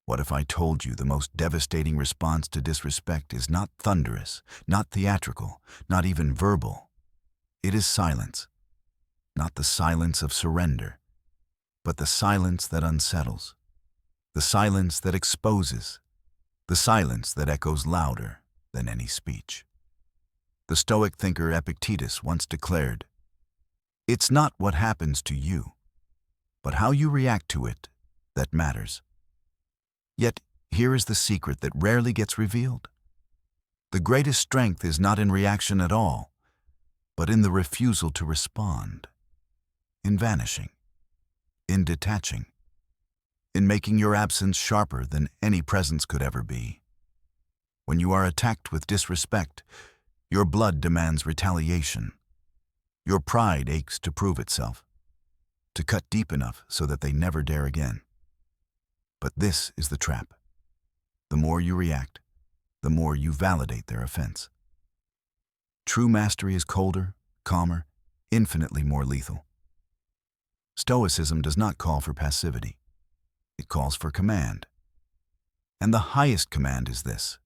What if I told you the most devastating response to disrespect is not thunderous, not theatrical, not even verbal? It is silence. Not the silence of surrender, but the silence that unsettles, the silence that exposes, the silence that echoes louder than any speech. The Stoic thinker Epictetus once declared, "It's not what happens to you, but how you react to it that matters." Yet, here is the secret that rarely gets revealed. The greatest strength is not in reaction at all, but in the refusal to respond, in vanishing, in detaching, in making your absence sharper than any presence could ever be. When you are attacked with disrespect, your blood demands retaliation. Your pride aches to prove itself, to cut deep enough so that they never dare again. But this is the trap. The more you react, the more you validate their offense. True mastery is colder, calmer, infinitely more lethal. Stoicism does not call for passivity. It calls for command. And the highest command is this: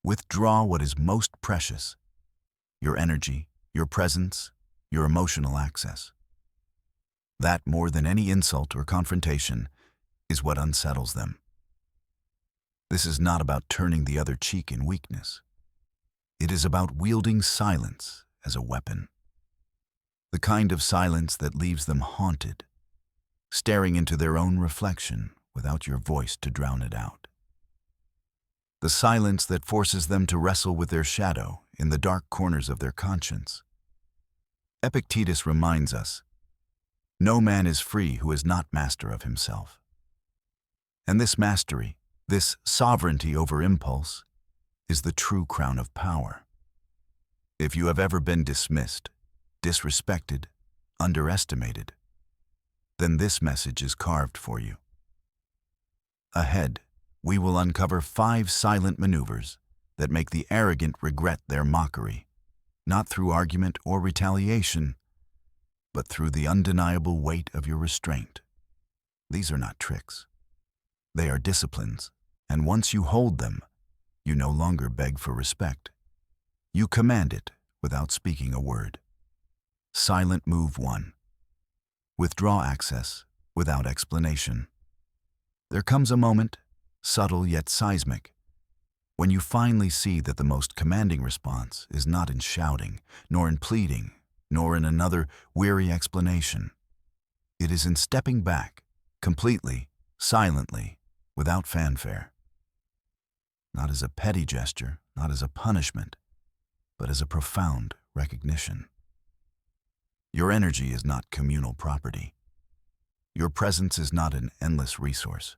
withdraw what is most precious: your energy, your presence, your emotional access. That, more than any insult or confrontation, is what unsettles them. This is not about turning the other cheek in weakness. It is about wielding silence as a weapon. The kind of silence that leaves them haunted, staring into their own reflection without your voice to drown it out. The silence that forces them to wrestle with their shadow in the dark corners of their conscience. Epictetus reminds us, "No man is free who is not master of himself." And this mastery, this sovereignty over impulse, is the true crown of power. If you have ever been dismissed, disrespected, underestimated, then this message is carved for you. Ahead, we will uncover 5 silent maneuvers that make the arrogant regret their mockery, not through argument or retaliation, but through the undeniable weight of your restraint. These are not tricks. They are disciplines, and once you hold them, you no longer beg for respect. You command it without speaking a word. Silent move 1. Withdraw access without explanation. There comes a moment, subtle yet seismic, when you finally see that the most commanding response is not in shouting, nor in pleading, nor in another weary explanation. It is in stepping back, completely, silently, without fanfare. Not as a petty gesture, not as a punishment, but as a profound recognition. Your energy is not communal property. Your presence is not an endless resource.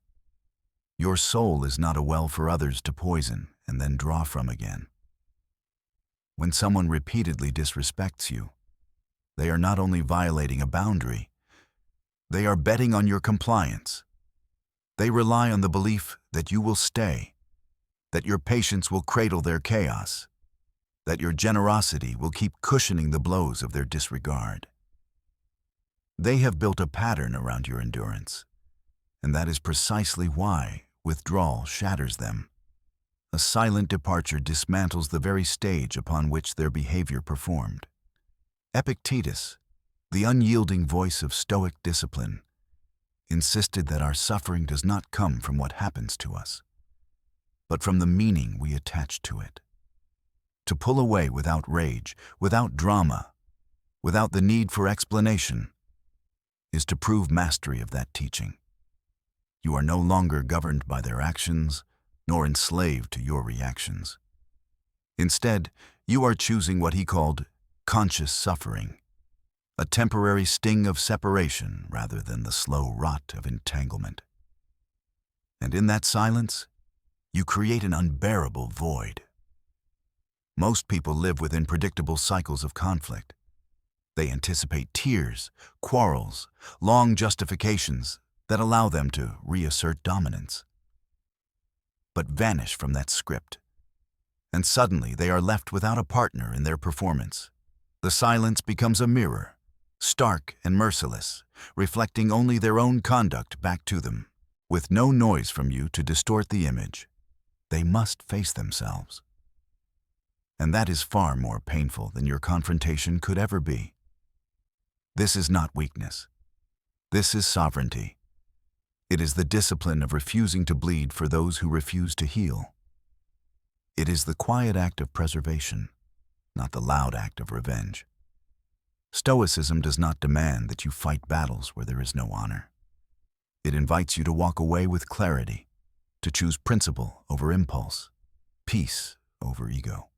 Your soul is not a well for others to poison and then draw from again. When someone repeatedly disrespects you, they are not only violating a boundary, they are betting on your compliance. They rely on the belief that you will stay, that your patience will cradle their chaos, that your generosity will keep cushioning the blows of their disregard. They have built a pattern around your endurance, and that is precisely why withdrawal shatters them. A silent departure dismantles the very stage upon which their behavior performed. Epictetus, the unyielding voice of Stoic discipline, insisted that our suffering does not come from what happens to us, but from the meaning we attach to it. To pull away without rage, without drama, without the need for explanation, is to prove mastery of that teaching. You are no longer governed by their actions, nor enslaved to your reactions. Instead, you are choosing what he called conscious suffering, a temporary sting of separation rather than the slow rot of entanglement. And in that silence, you create an unbearable void. Most people live within predictable cycles of conflict. They anticipate tears, quarrels, long justifications that allow them to reassert dominance. But vanish from that script, and suddenly they are left without a partner in their performance. The silence becomes a mirror, stark and merciless, reflecting only their own conduct back to them. With no noise from you to distort the image, they must face themselves. And that is far more painful than your confrontation could ever be. This is not weakness. This is sovereignty. It is the discipline of refusing to bleed for those who refuse to heal. It is the quiet act of preservation, not the loud act of revenge. Stoicism does not demand that you fight battles where there is no honor. It invites you to walk away with clarity, to choose principle over impulse, peace over ego.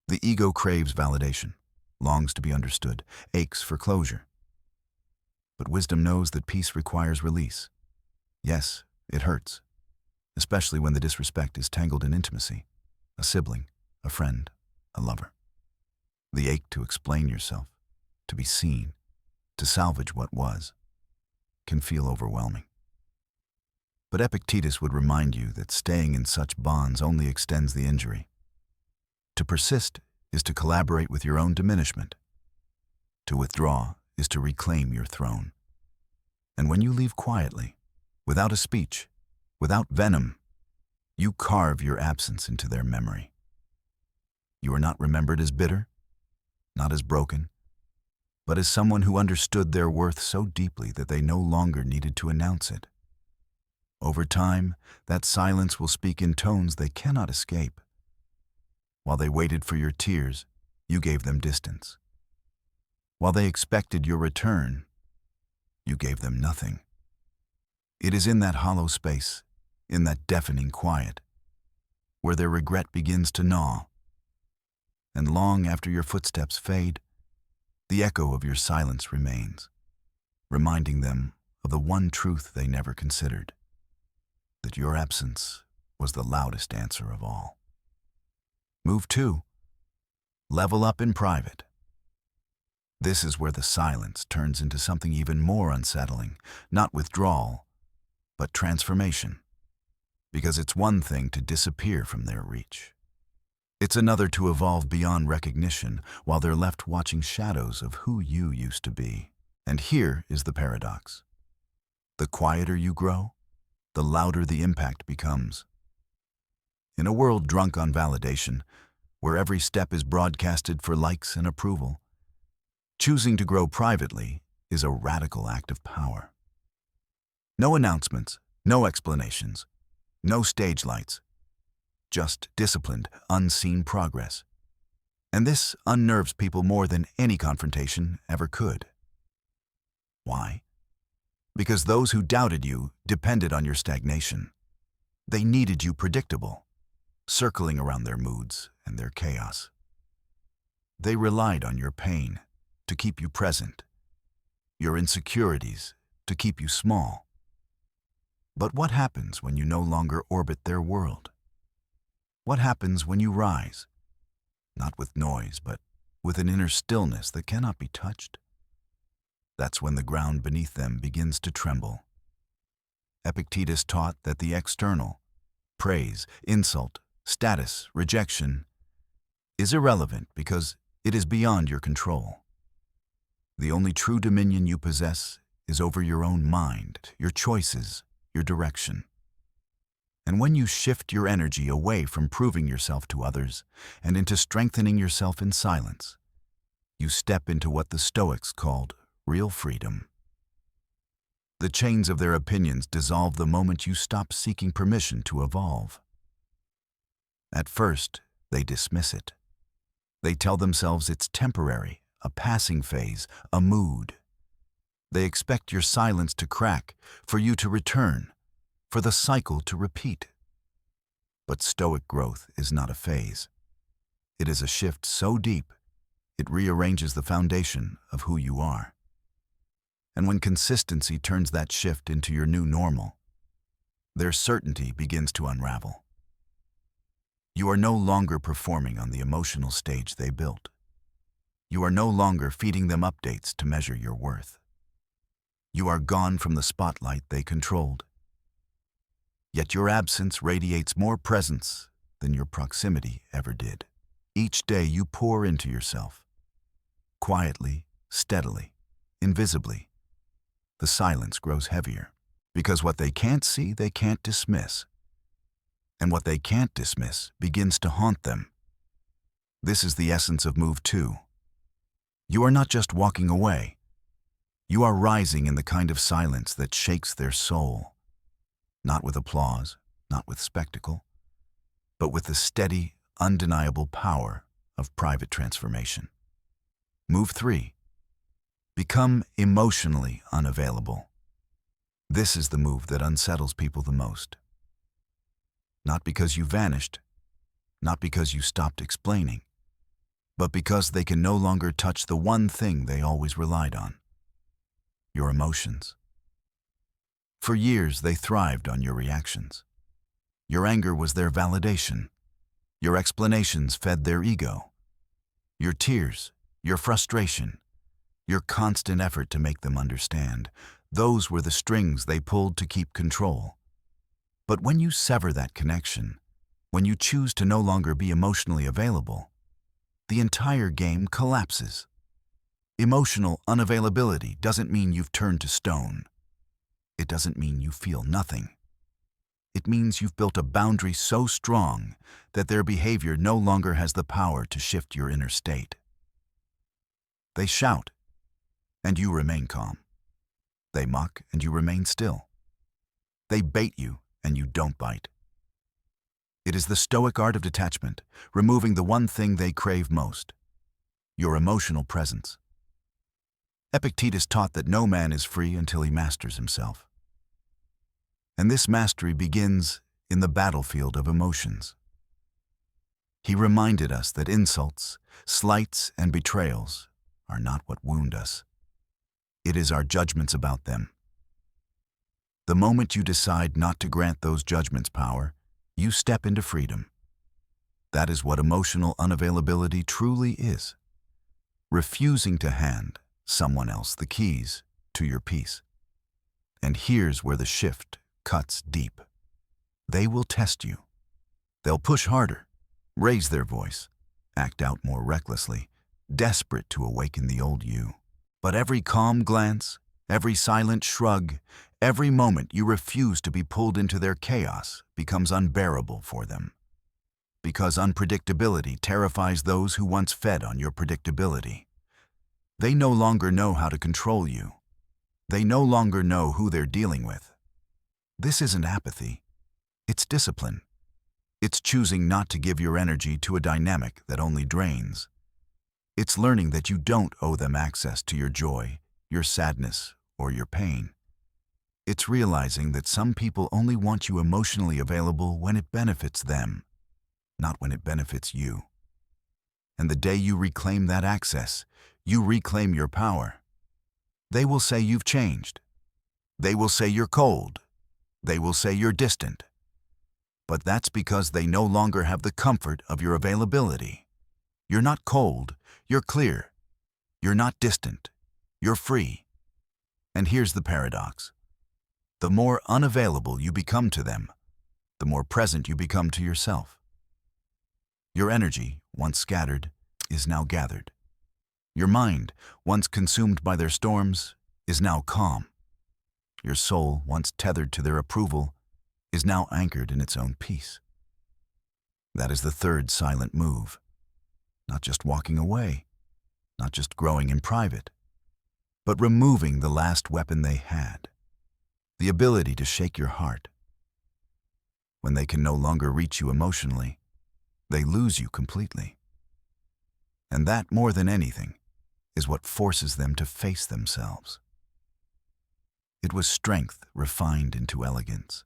The ego craves validation, longs to be understood, aches for closure. But wisdom knows that peace requires release. Yes, it hurts, especially when the disrespect is tangled in intimacy, a sibling, a friend, a lover. The ache to explain yourself, to be seen, to salvage what was, can feel overwhelming. But Epictetus would remind you that staying in such bonds only extends the injury. To persist is to collaborate with your own diminishment. To withdraw is to reclaim your throne. And when you leave quietly, without a speech, without venom, you carve your absence into their memory. You are not remembered as bitter, not as broken, but as someone who understood their worth so deeply that they no longer needed to announce it. Over time, that silence will speak in tones they cannot escape. While they waited for your tears, you gave them distance. While they expected your return, you gave them nothing. It is in that hollow space, in that deafening quiet, where their regret begins to gnaw. And long after your footsteps fade, the echo of your silence remains, reminding them of the one truth they never considered, that your absence was the loudest answer of all. Move 2. Level up in private. This is where the silence turns into something even more unsettling, not withdrawal, but transformation. Because it's one thing to disappear from their reach. It's another to evolve beyond recognition while they're left watching shadows of who you used to be. And here is the paradox. The quieter you grow, the louder the impact becomes. In a world drunk on validation, where every step is broadcasted for likes and approval, choosing to grow privately is a radical act of power. No announcements, no explanations, no stage lights, just disciplined, unseen progress. And this unnerves people more than any confrontation ever could. Why? Because those who doubted you depended on your stagnation. They needed you predictable, circling around their moods and their chaos. They relied on your pain to keep you present, your insecurities to keep you small. But what happens when you no longer orbit their world? What happens when you rise, not with noise, but with an inner stillness that cannot be touched? That's when the ground beneath them begins to tremble. Epictetus taught that the external, praise, insult, status, rejection, is irrelevant because it is beyond your control. The only true dominion you possess is over your own mind, your choices, your direction. And when you shift your energy away from proving yourself to others and into strengthening yourself in silence, you step into what the Stoics called real freedom. The chains of their opinions dissolve the moment you stop seeking permission to evolve. At first, they dismiss it. They tell themselves it's temporary, a passing phase, a mood. They expect your silence to crack, for you to return, for the cycle to repeat. But Stoic growth is not a phase. It is a shift so deep, it rearranges the foundation of who you are. And when consistency turns that shift into your new normal, their certainty begins to unravel. You are no longer performing on the emotional stage they built. You are no longer feeding them updates to measure your worth. You are gone from the spotlight they controlled. Yet your absence radiates more presence than your proximity ever did. Each day you pour into yourself. Quietly, steadily, invisibly. The silence grows heavier Because what they can't see, they can't dismiss. And what they can't dismiss begins to haunt them. This is the essence of move 2. You are not just walking away. You are rising in the kind of silence that shakes their soul. Not with applause, not with spectacle, but with the steady, undeniable power of private transformation. Move 3. Become emotionally unavailable. This is the move that unsettles people the most. Not because you vanished, not because you stopped explaining, but because they can no longer touch the one thing they always relied on: your emotions. For years, they thrived on your reactions. Your anger was their validation. Your explanations fed their ego. Your tears, your frustration, your constant effort to make them understand, those were the strings they pulled to keep control. But when you sever that connection, when you choose to no longer be emotionally available, the entire game collapses. Emotional unavailability doesn't mean you've turned to stone. It doesn't mean you feel nothing. It means you've built a boundary so strong that their behavior no longer has the power to shift your inner state. They shout, and you remain calm. They mock, and you remain still. They bait you, and you don't bite. It is the stoic art of detachment, removing the one thing they crave most: your emotional presence. Epictetus taught that no man is free until he masters himself. And this mastery begins in the battlefield of emotions. He reminded us that insults, slights, and betrayals are not what wound us. It is our judgments about them. The moment you decide not to grant those judgments power, you step into freedom. That is what emotional unavailability truly is: refusing to hand someone else the keys to your peace. And here's where the shift cuts deep. They will test you. They'll push harder, raise their voice, act out more recklessly, desperate to awaken the old you. But every calm glance, every silent shrug, every moment you refuse to be pulled into their chaos becomes unbearable for them. Because unpredictability terrifies those who once fed on your predictability. They no longer know how to control you. They no longer know who they're dealing with. This isn't apathy. It's discipline. It's choosing not to give your energy to a dynamic that only drains. It's learning that you don't owe them access to your joy, your sadness, or your pain. It's realizing that some people only want you emotionally available when it benefits them, not when it benefits you. And the day you reclaim that access, you reclaim your power. They will say you've changed. They will say you're cold. They will say you're distant. But that's because they no longer have the comfort of your availability. You're not cold, you're clear. You're not distant, you're free. And here's the paradox. The more unavailable you become to them, the more present you become to yourself. Your energy, once scattered, is now gathered. Your mind, once consumed by their storms, is now calm. Your soul, once tethered to their approval, is now anchored in its own peace. That is the third silent move. Not just walking away, not just growing in private, but removing the last weapon they had, the ability to shake your heart. When they can no longer reach you emotionally, they lose you completely. And that, more than anything, is what forces them to face themselves. It was strength refined into elegance.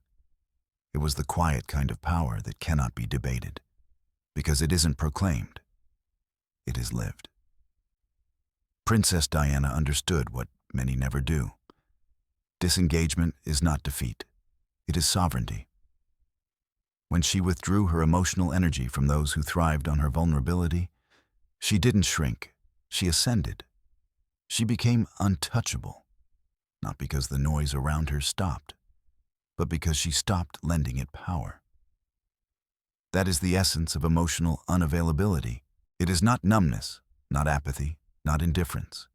It was the quiet kind of power that cannot be debated, because it isn't proclaimed, it is lived. Princess Diana understood what many never do. Disengagement is not defeat, it is sovereignty. When she withdrew her emotional energy from those who thrived on her vulnerability, she didn't shrink, she ascended. She became untouchable, not because the noise around her stopped, but because she stopped lending it power. That is the essence of emotional unavailability. It is not numbness, not apathy, not indifference.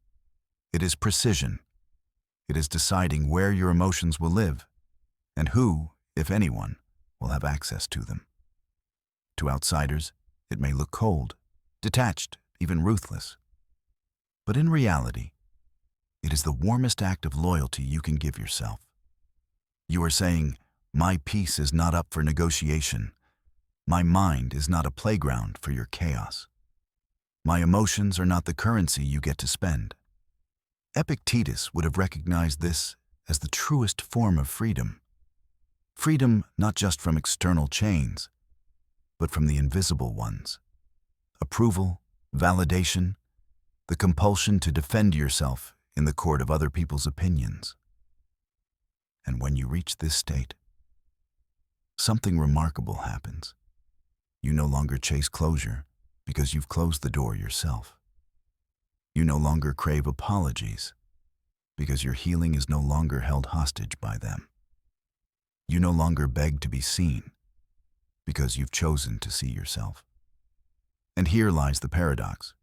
It is precision. It is deciding where your emotions will live And who, if anyone, will have access to them? To outsiders, it may look cold, detached, even ruthless. But in reality, it is the warmest act of loyalty you can give yourself. You are saying, my peace is not up for negotiation. My mind is not a playground for your chaos. My emotions are not the currency you get to spend. Epictetus would have recognized this as the truest form of freedom. Freedom not just from external chains, but from the invisible ones. Approval, validation, the compulsion to defend yourself in the court of other people's opinions. And when you reach this state, something remarkable happens. You no longer chase closure because you've closed the door yourself. You no longer crave apologies because your healing is no longer held hostage by them. You no longer beg to be seen because you've chosen to see yourself. And here lies the paradox.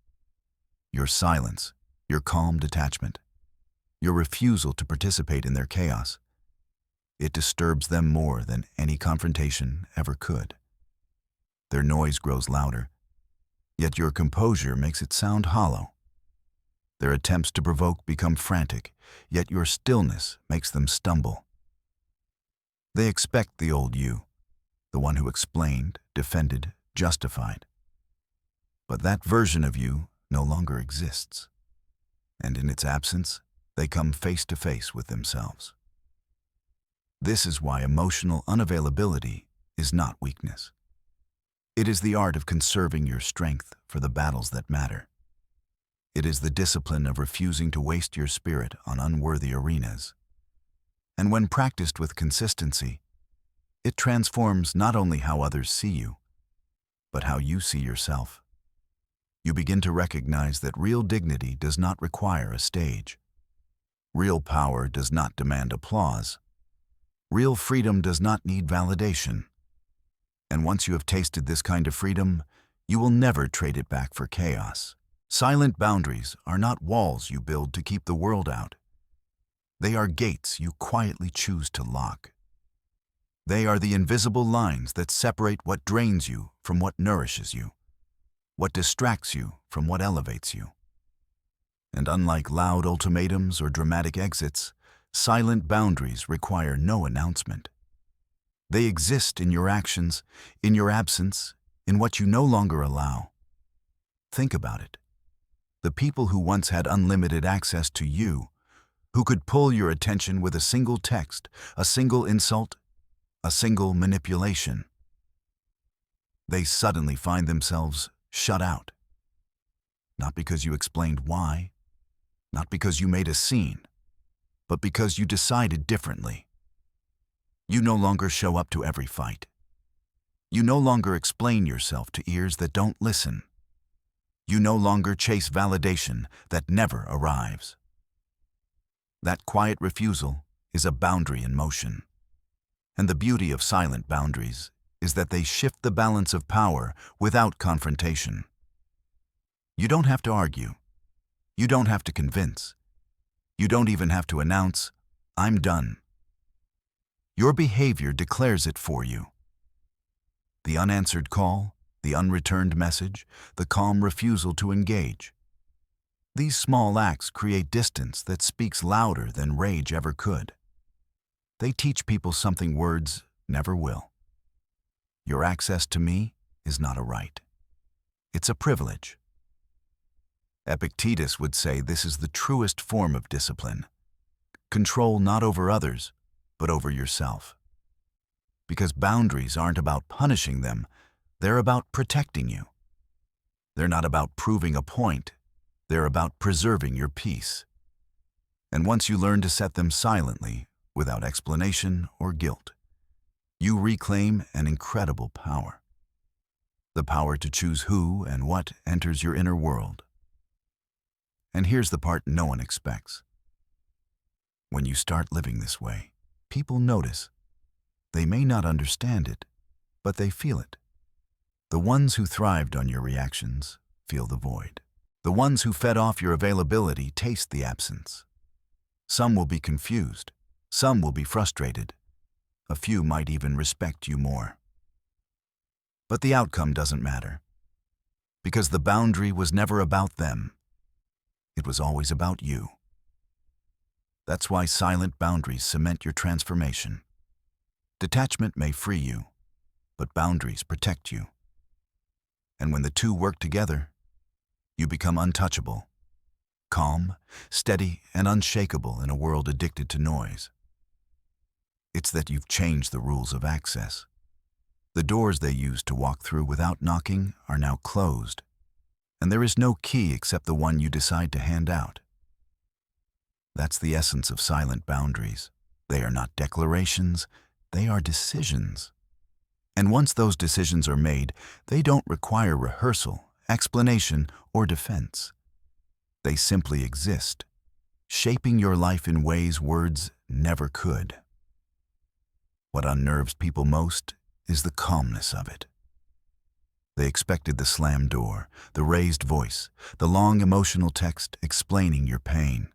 Your silence, your calm detachment, your refusal to participate in their chaos, it disturbs them more than any confrontation ever could. Their noise grows louder, yet your composure makes it sound hollow. Their attempts to provoke become frantic, yet your stillness makes them stumble. They expect the old you, the one who explained, defended, justified. But that version of you no longer exists, and in its absence, they come face to face with themselves. This is why emotional unavailability is not weakness. It is the art of conserving your strength for the battles that matter. It is the discipline of refusing to waste your spirit on unworthy arenas. And when practiced with consistency, it transforms not only how others see you, but how you see yourself. You begin to recognize that real dignity does not require a stage. Real power does not demand applause. Real freedom does not need validation. And once you have tasted this kind of freedom, you will never trade it back for chaos. Silent boundaries are not walls you build to keep the world out. They are gates you quietly choose to lock. They are the invisible lines that separate what drains you from what nourishes you, what distracts you from what elevates you. And unlike loud ultimatums or dramatic exits, silent boundaries require no announcement. They exist in your actions, in your absence, in what you no longer allow. Think about it. The people who once had unlimited access to you, who could pull your attention with a single text, a single insult, a single manipulation, they suddenly find themselves shut out. Not because you explained why, not because you made a scene, but because you decided differently. You no longer show up to every fight. You no longer explain yourself to ears that don't listen. You no longer chase validation that never arrives. That quiet refusal is a boundary in motion. And the beauty of silent boundaries is that they shift the balance of power without confrontation. You don't have to argue. You don't have to convince. You don't even have to announce, I'm done. Your behavior declares it for you. The unanswered call, the unreturned message, the calm refusal to engage. These small acts create distance that speaks louder than rage ever could. They teach people something words never will. Your access to me is not a right. It's a privilege. Epictetus would say this is the truest form of discipline. Control not over others, but over yourself. Because boundaries aren't about punishing them, they're about protecting you. They're not about proving a point, they're about preserving your peace. And once you learn to set them silently, without explanation or guilt, you reclaim an incredible power. The power to choose who and what enters your inner world. And here's the part no one expects. When you start living this way, people notice. They may not understand it, but they feel it. The ones who thrived on your reactions feel the void. The ones who fed off your availability taste the absence. Some will be confused. Some will be frustrated. A few might even respect you more. But the outcome doesn't matter, because the boundary was never about them. It was always about you. That's why silent boundaries cement your transformation. Detachment may free you, but boundaries protect you. And when the two work together, you become untouchable, calm, steady, and unshakable in a world addicted to noise. It's that you've changed the rules of access. The doors they used to walk through without knocking are now closed, and there is no key except the one you decide to hand out. That's the essence of silent boundaries. They are not declarations, they are decisions. And once those decisions are made, they don't require rehearsal, explanation, or defense. They simply exist, shaping your life in ways words never could. What unnerves people most is the calmness of it. They expected the slammed door, the raised voice, the long emotional text explaining your pain.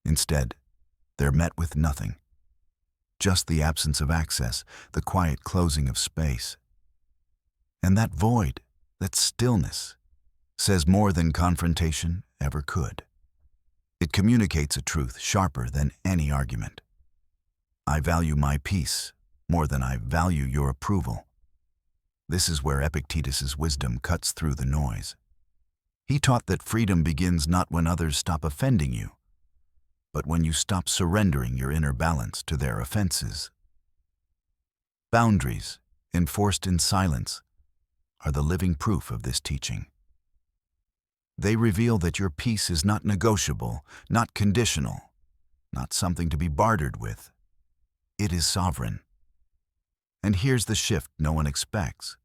Instead, they're met with nothing. Just the absence of access, the quiet closing of space. And that void, that stillness, says more than confrontation ever could. It communicates a truth sharper than any argument. I value my peace more than I value your approval. This is where Epictetus's wisdom cuts through the noise. He taught that freedom begins not when others stop offending you, but when you stop surrendering your inner balance to their offenses. Boundaries, enforced in silence, are the living proof of this teaching. They reveal that your peace is not negotiable, not conditional, not something to be bartered with. It is sovereign. And here's the shift no one expects.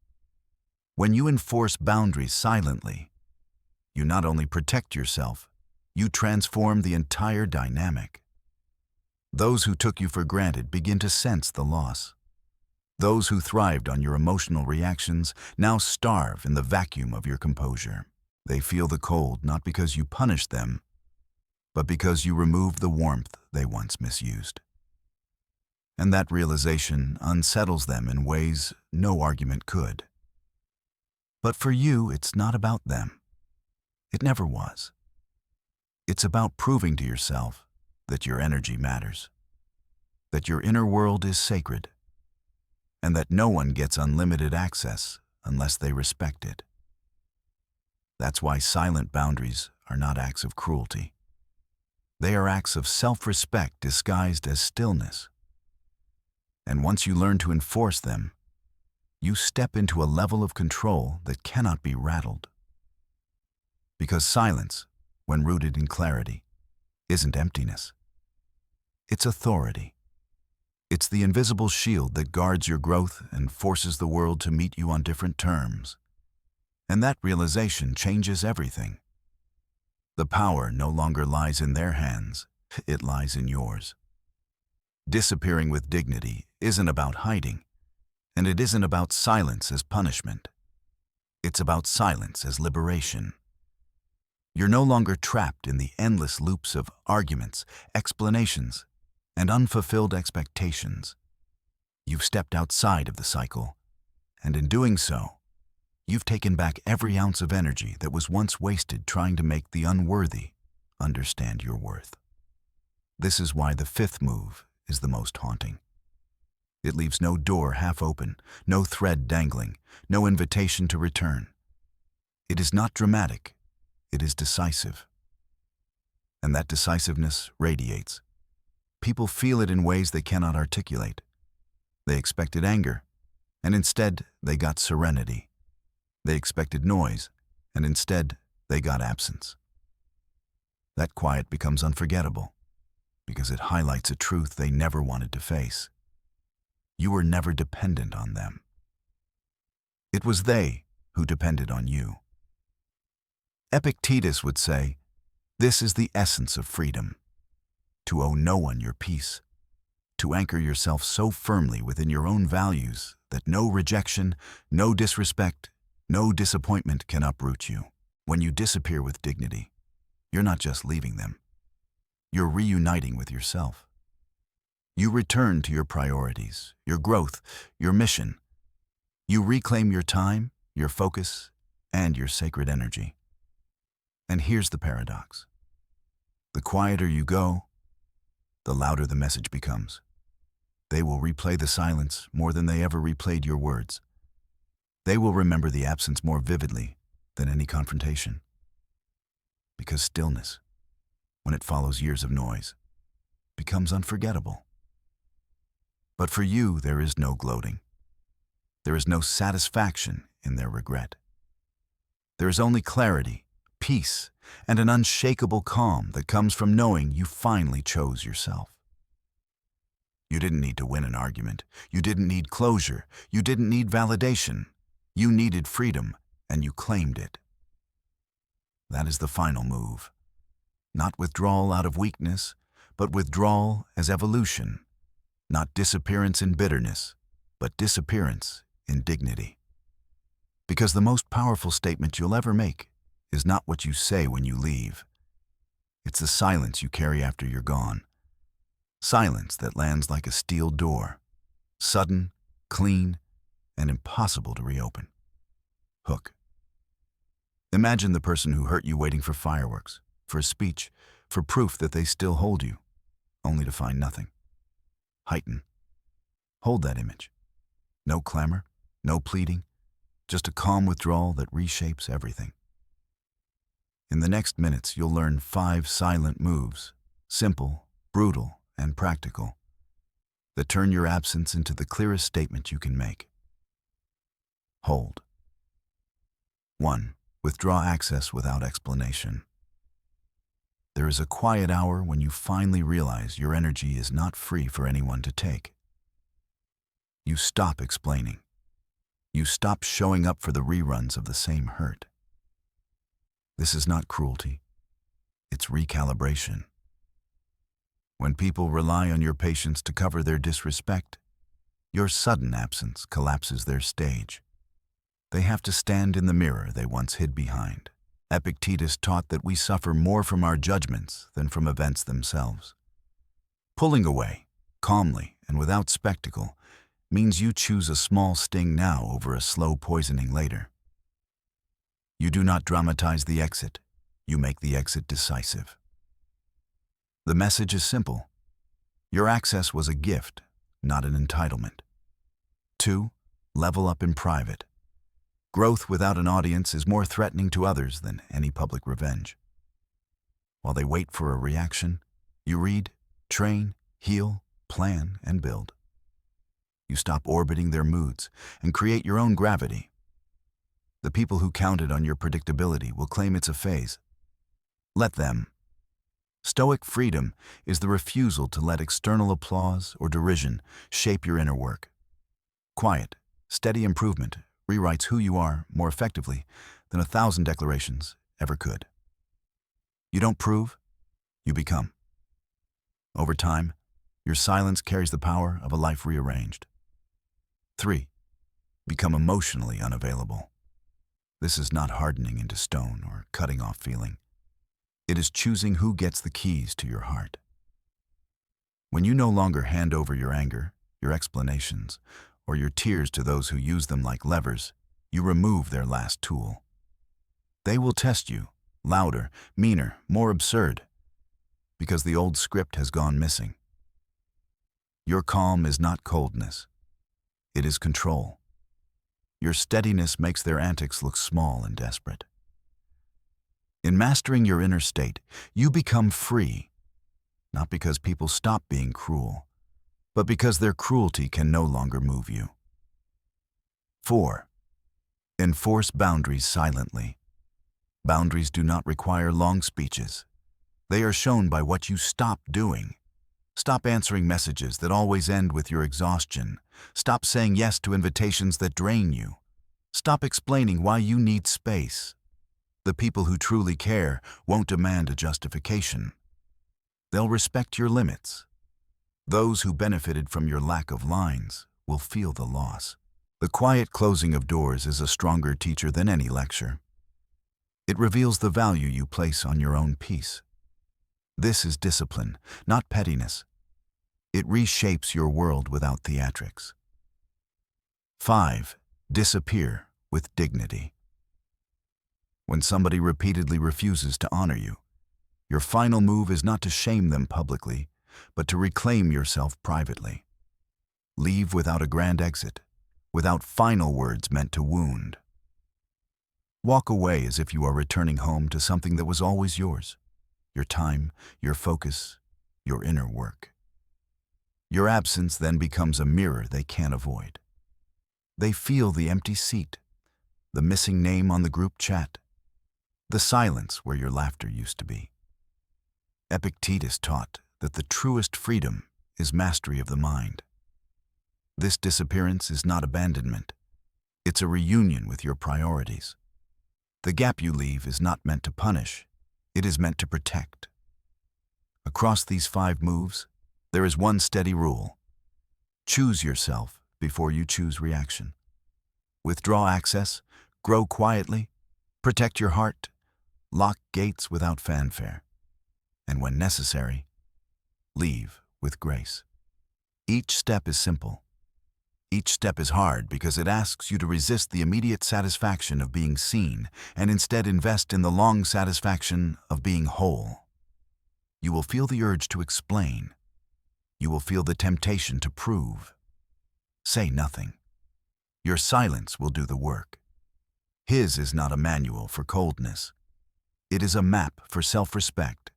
When you enforce boundaries silently, you not only protect yourself, you transform the entire dynamic. Those who took you for granted begin to sense the loss. Those who thrived on your emotional reactions now starve in the vacuum of your composure. They feel the cold not because you punished them, but because you removed the warmth they once misused. And that realization unsettles them in ways no argument could. But for you, it's not about them. It never was. It's about proving to yourself that your energy matters, that your inner world is sacred, and that no one gets unlimited access unless they respect it. That's why silent boundaries are not acts of cruelty. They are acts of self-respect disguised as stillness. And once you learn to enforce them, you step into a level of control that cannot be rattled. Because silence, when rooted in clarity, isn't emptiness. It's authority. It's the invisible shield that guards your growth and forces the world to meet you on different terms. And that realization changes everything. The power no longer lies in their hands, it lies in yours. Disappearing with dignity isn't about hiding, and it isn't about silence as punishment. It's about silence as liberation. You're no longer trapped in the endless loops of arguments, explanations, and unfulfilled expectations. You've stepped outside of the cycle, and in doing so, you've taken back every ounce of energy that was once wasted trying to make the unworthy understand your worth. This is why the fifth move is the most haunting. It leaves no door half open, no thread dangling, no invitation to return. It is not dramatic. It is decisive. And that decisiveness radiates. People feel it in ways they cannot articulate. They expected anger, and instead they got serenity. They expected noise, and instead they got absence. That quiet becomes unforgettable, because it highlights a truth they never wanted to face. You were never dependent on them. It was they who depended on you. Epictetus would say, this is the essence of freedom, to owe no one your peace, to anchor yourself so firmly within your own values that no rejection, no disrespect, no disappointment can uproot you. When you disappear with dignity, you're not just leaving them, you're reuniting with yourself. You return to your priorities, your growth, your mission. You reclaim your time, your focus, and your sacred energy. And here's the paradox. The quieter you go, the louder the message becomes. They will replay the silence more than they ever replayed your words. They will remember the absence more vividly than any confrontation. Because stillness, when it follows years of noise, becomes unforgettable. But for you, there is no gloating. There is no satisfaction in their regret. There is only clarity, peace, and an unshakable calm that comes from knowing you finally chose yourself. You didn't need to win an argument. You didn't need closure. You didn't need validation. You needed freedom, and you claimed it. That is the final move. Not withdrawal out of weakness, but withdrawal as evolution. Not disappearance in bitterness, but disappearance in dignity. Because the most powerful statement you'll ever make is not what you say when you leave. It's the silence you carry after you're gone. Silence that lands like a steel door, sudden, clean, and impossible to reopen. Hook. Imagine the person who hurt you waiting for fireworks, for a speech, for proof that they still hold you, only to find nothing. Heighten. Hold that image. No clamor, no pleading, just a calm withdrawal that reshapes everything. In the next minutes, you'll learn 5 silent moves, simple, brutal, and practical, that turn your absence into the clearest statement you can make. Hold. 1. Withdraw access without explanation. There is a quiet hour when you finally realize your energy is not free for anyone to take. You stop explaining. You stop showing up for the reruns of the same hurt. This is not cruelty. It's recalibration. When people rely on your patience to cover their disrespect, your sudden absence collapses their stage. They have to stand in the mirror they once hid behind. Epictetus taught that we suffer more from our judgments than from events themselves. Pulling away, calmly and without spectacle, means you choose a small sting now over a slow poisoning later. You do not dramatize the exit, you make the exit decisive. The message is simple. Your access was a gift, not an entitlement. 2. Level up in private. Growth without an audience is more threatening to others than any public revenge. While they wait for a reaction, you read, train, heal, plan, and build. You stop orbiting their moods and create your own gravity. The people who counted on your predictability will claim it's a phase. Let them. Stoic freedom is the refusal to let external applause or derision shape your inner work. Quiet, steady improvement rewrites who you are more effectively than 1,000 declarations ever could. You don't prove, you become. Over time, your silence carries the power of a life rearranged. 3. Become emotionally unavailable. This is not hardening into stone or cutting off feeling. It is choosing who gets the keys to your heart. When you no longer hand over your anger, your explanations, or your tears to those who use them like levers, you remove their last tool. They will test you, louder, meaner, more absurd, because the old script has gone missing. Your calm is not coldness. It is control. Your steadiness makes their antics look small and desperate. In mastering your inner state, you become free, not because people stop being cruel, but because their cruelty can no longer move you. 4. Enforce boundaries silently. Boundaries do not require long speeches. They are shown by what you stop doing. Stop answering messages that always end with your exhaustion. Stop saying yes to invitations that drain you. Stop explaining why you need space. The people who truly care won't demand a justification. They'll respect your limits. Those who benefited from your lack of lines will feel the loss. The quiet closing of doors is a stronger teacher than any lecture. It reveals the value you place on your own peace. This is discipline, not pettiness. It reshapes your world without theatrics. 5. Disappear with dignity. When somebody repeatedly refuses to honor you, your final move is not to shame them publicly, but to reclaim yourself privately. Leave without a grand exit, without final words meant to wound. Walk away as if you are returning home to something that was always yours: your time, your focus, your inner work. Your absence then becomes a mirror they can't avoid. They feel the empty seat, the missing name on the group chat, the silence where your laughter used to be. Epictetus taught that the truest freedom is mastery of the mind. This disappearance is not abandonment. It's a reunion with your priorities. The gap you leave is not meant to punish. It is meant to protect. Across these 5 moves, there is one steady rule. Choose yourself before you choose reaction. Withdraw access, grow quietly, protect your heart, lock gates without fanfare, and when necessary, leave with grace. Each step is simple. Each step is hard because it asks you to resist the immediate satisfaction of being seen and instead invest in the long satisfaction of being whole. You will feel the urge to explain. You will feel the temptation to prove. Say nothing. Your silence will do the work. His is not a manual for coldness. It is a map for self-respect.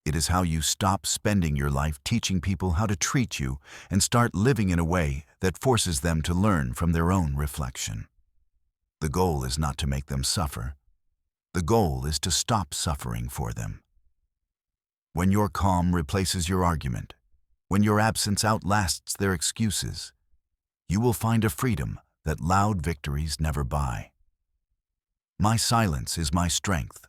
It is how you stop spending your life teaching people how to treat you and start living in a way that forces them to learn from their own reflection. The goal is not to make them suffer. The goal is to stop suffering for them. When your calm replaces your argument, when your absence outlasts their excuses, you will find a freedom that loud victories never buy. My silence is my strength,